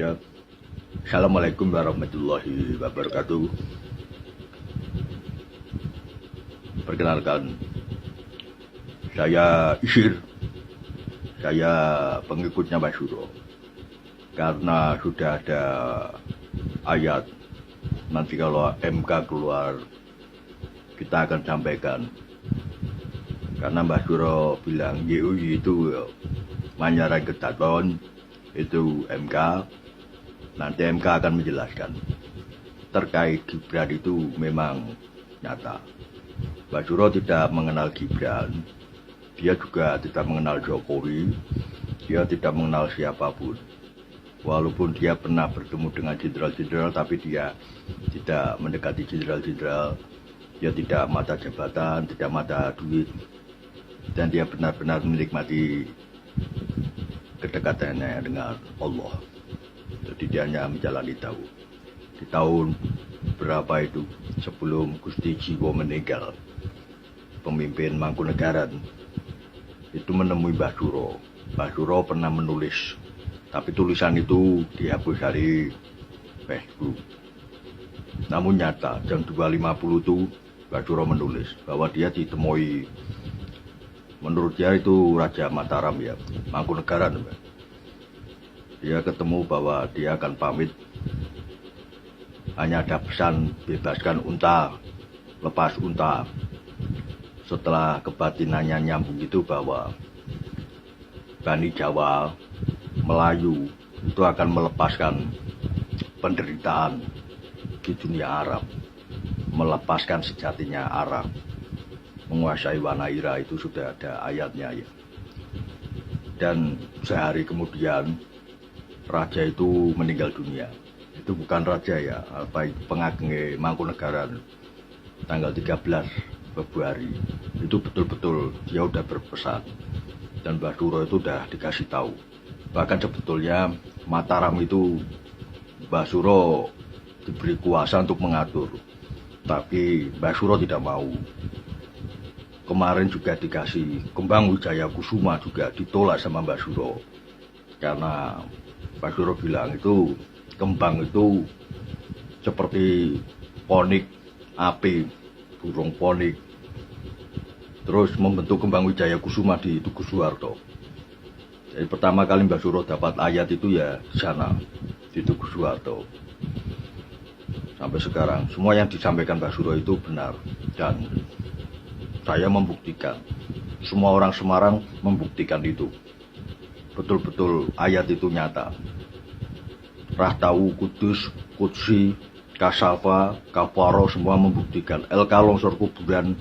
Ya, Assalamualaikum warahmatullahi wabarakatuh. Perkenalkan, saya Isir. Saya pengikutnya Mbah Suro. Karena sudah ada ayat, nanti kalau MK keluar, kita akan sampaikan. Karena Mbah Suro bilang, YUI itu Manyaran Kedaton, itu MK. Nanti MK akan menjelaskan. Terkait Gibran itu memang nyata. Mbah Suro tidak mengenal Gibran. Dia juga tidak mengenal Jokowi. Dia tidak mengenal siapapun. Walaupun dia pernah bertemu dengan jenderal-jenderal, tapi dia tidak mendekati jenderal-jenderal. Dia tidak mata jabatan, tidak mata duit. Dan dia benar-benar menikmati kedekatannya dengan Allah. Jadi dia hanya menjalani tahu. Di tahun berapa itu, sebelum Gusti Jiwo meninggal, pemimpin Mangkunegaran itu menemui Mbah Suro. Mbah Suro pernah menulis, tapi tulisan itu dihapus dari Facebook. Namun nyata, jam 2.50 itu Mbah Suro menulis bahwa dia ditemui, menurut dia itu Raja Mataram ya, Mangkunegaran. Dia ketemu bahwa dia akan pamit. Hanya ada pesan, bebaskan unta, lepas unta. Setelah kebatinannya nyambung itu bahwa Bani Jawa, Melayu itu akan melepaskan penderitaan di dunia Arab. Melepaskan sejatinya Arab. Menguasai Wanaira itu sudah ada ayatnya ya. Dan sehari kemudian raja itu meninggal dunia. Itu bukan raja ya, pengageng Mangkunegaran tanggal 13 Februari. Itu betul-betul dia udah berpesan. Dan Mbah Suro itu udah dikasih tahu. Bahkan sebetulnya Mataram itu Mbah Suro diberi kuasa untuk mengatur. Tapi Mbah Suro tidak mau. Kemarin juga dikasih Kembang Wijaya Kusuma juga ditolak sama Mbah Suro. Karena Mbah Suro bilang itu kembang itu seperti ponik api, burung ponik. Terus membentuk Kembang Wijaya Kusuma di Tugu Suharto. Jadi pertama kali Mbah Suro dapat ayat itu ya di sana, di Tugu Suharto. Sampai sekarang semua yang disampaikan Mbah Suro itu benar. Dan saya membuktikan, semua orang Semarang membuktikan itu. Betul-betul ayat itu nyata. Rahtawu, Kudus, Kudsi, Kasafa, Kafaro semua membuktikan. LK longsor kuburan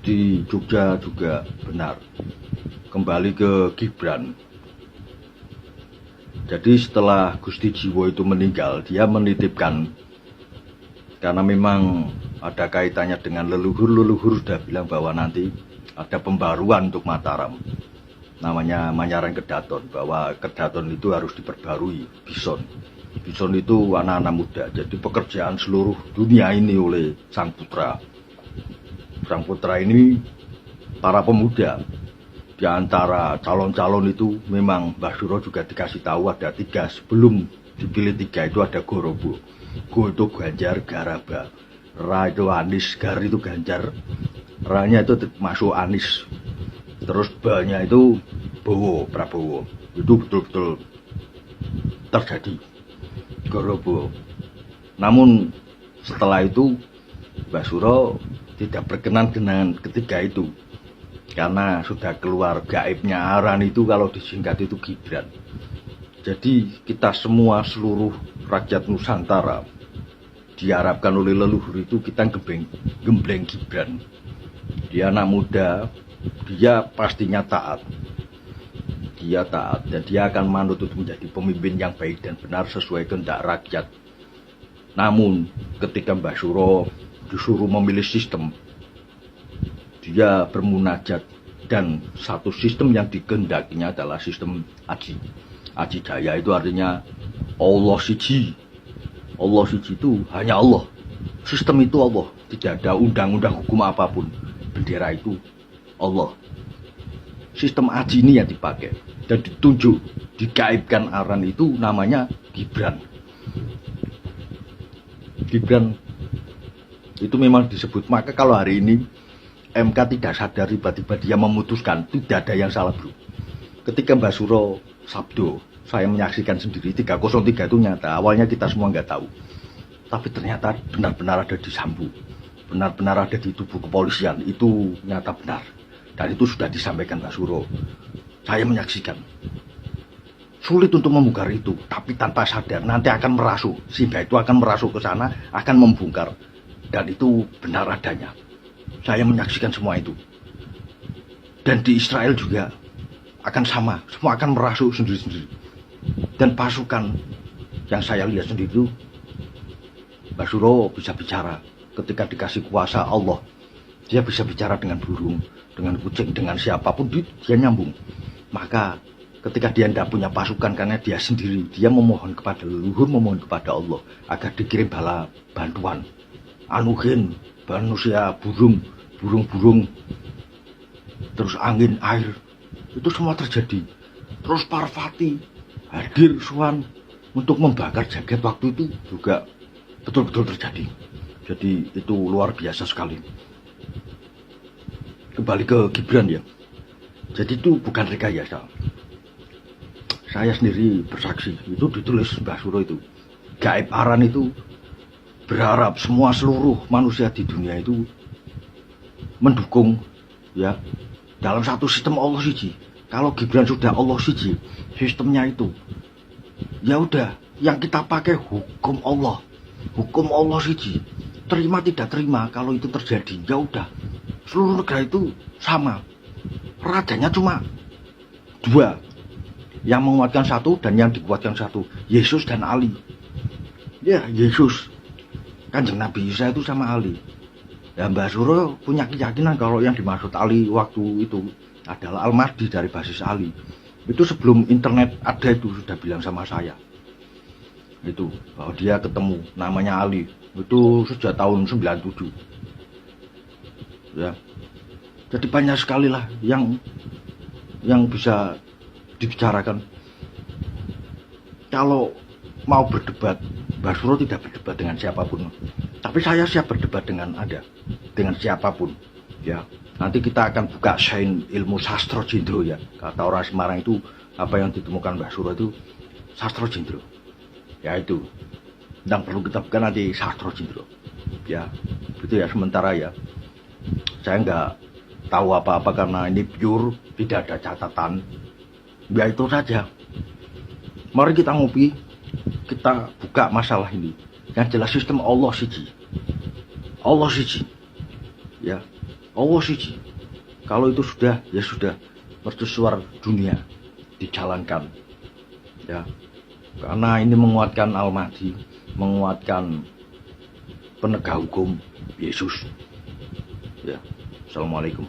di Jogja juga benar. Kembali ke Gibran. Jadi setelah Gusti Jiwo itu meninggal, dia menitipkan, karena memang ada kaitannya dengan leluhur sudah bilang bahwa nanti ada pembaruan untuk Mataram. Namanya Manyaran Kedaton, bahwa Kedaton itu harus diperbarui. Bison itu anak-anak muda, jadi pekerjaan seluruh dunia ini oleh Sang Putra. Sang Putra ini para pemuda. Di antara calon-calon itu memang Mbah Suro juga dikasih tahu ada 3, sebelum dipilih 3 itu ada Gorobo. Go itu Ganjar, Garaba. Ra itu Anis, Gar itu Ganjar. Ra-nya itu masuk Anis. Terus B-nya itu Bowo, Prabowo. Itu betul-betul terjadi. Gorobo. Namun setelah itu Mbah Suro tidak berkenan dengan ketiga itu. Karena sudah keluar gaibnya Aran itu, kalau disingkat itu Gibran. Jadi kita semua, seluruh rakyat Nusantara, diharapkan oleh leluhur itu kita gembleng Gibran. Dia anak muda, dia pastinya taat. Dia taat dan dia akan manut untuk menjadi pemimpin yang baik dan benar sesuai kehendak rakyat. Namun ketika Mbah Suro disuruh memilih sistem, dia bermunajat, dan satu sistem yang dikehendakinya adalah sistem Aji. Aji Jaya itu artinya Allah siji. Allah siji itu hanya Allah. Sistem itu Allah, tidak ada undang-undang hukum apapun. Bendera itu Allah. Sistem Aji ini yang dipakai. dan ditunjuk, digaibkan aran itu namanya Gibran. Gibran itu memang disebut. Maka kalau hari ini MK tidak sadar, tiba-tiba dia memutuskan, tidak ada yang salah bro. Ketika Mbak Suro sabdo, saya menyaksikan sendiri 303 itu nyata. Awalnya kita semua nggak tahu, tapi ternyata benar-benar ada di Sambu, benar-benar ada di tubuh kepolisian. Itu nyata benar, dan itu sudah disampaikan Mbak Suro. Saya menyaksikan. Sulit untuk membongkar itu, tapi tanpa sadar nanti akan merasuk. Sehingga itu akan merasuk ke sana, akan membongkar. Dan itu benar adanya. Saya menyaksikan semua itu. Dan di Israel juga akan sama, semua akan merasuk sendiri-sendiri. Dan pasukan yang saya lihat sendiri itu, Mbak Suro bisa bicara. Ketika dikasih kuasa Allah, dia bisa bicara dengan burung, dengan kucing, dengan siapapun, dia nyambung. Maka ketika dia tidak punya pasukan karena dia sendiri, dia memohon kepada leluhur, memohon kepada Allah agar dikirim bala bantuan. Anugen, manusia, burung-burung, terus angin, air, itu semua terjadi. Terus Parvati hadir Suwan untuk membakar jagat waktu itu juga betul-betul terjadi. Jadi itu luar biasa sekali. Kembali ke Gibran ya. Jadi itu bukan rekayasa. Saya sendiri bersaksi, itu ditulis Mbah Suro itu. Gaib aran itu berharap semua seluruh manusia di dunia itu mendukung ya dalam satu sistem Allah siji. Kalau Gibran sudah Allah siji, sistemnya itu ya udah, yang kita pakai hukum Allah siji. Terima tidak terima, kalau itu terjadi ya udah, seluruh negara itu sama. Rajanya cuma dua, yang menguatkan satu dan yang dikuatkan satu, Yesus dan Ali. Ya Yesus, Kanjeng Nabi Isa itu sama Ali. Ya Mbah Suro punya keyakinan kalau yang dimaksud Ali waktu itu adalah Al-Mahdi dari basis Ali. Itu sebelum internet ada itu sudah bilang sama saya. Itu bahwa dia ketemu namanya Ali. Itu sejak tahun 97. Ya. Jadi banyak sekali lah yang bisa dibicarakan. Kalau mau berdebat, Mbah Suro tidak berdebat dengan siapapun. Tapi saya siap berdebat dengan Anda, dengan siapapun. Ya, nanti kita akan buka Sain ilmu sastra jindro ya. Kata orang Semarang itu, apa yang ditemukan Mbah Suro itu sastra jindro. Ya itu, yang perlu kita buka nanti sastra jindro. Ya, itu ya sementara ya. Saya nggak tahu apa-apa karena ini pure, tidak ada catatan. Ya itu saja. Mari kita ngopi, kita buka masalah ini. Yang jelas sistem Allah siji. Allah siji. Ya, Allah siji. Kalau itu sudah, ya sudah. Mercusuar dunia dijalankan. Ya. Karena ini menguatkan Al-Mahdi, menguatkan penegak hukum Yesus. Ya. Assalamualaikum.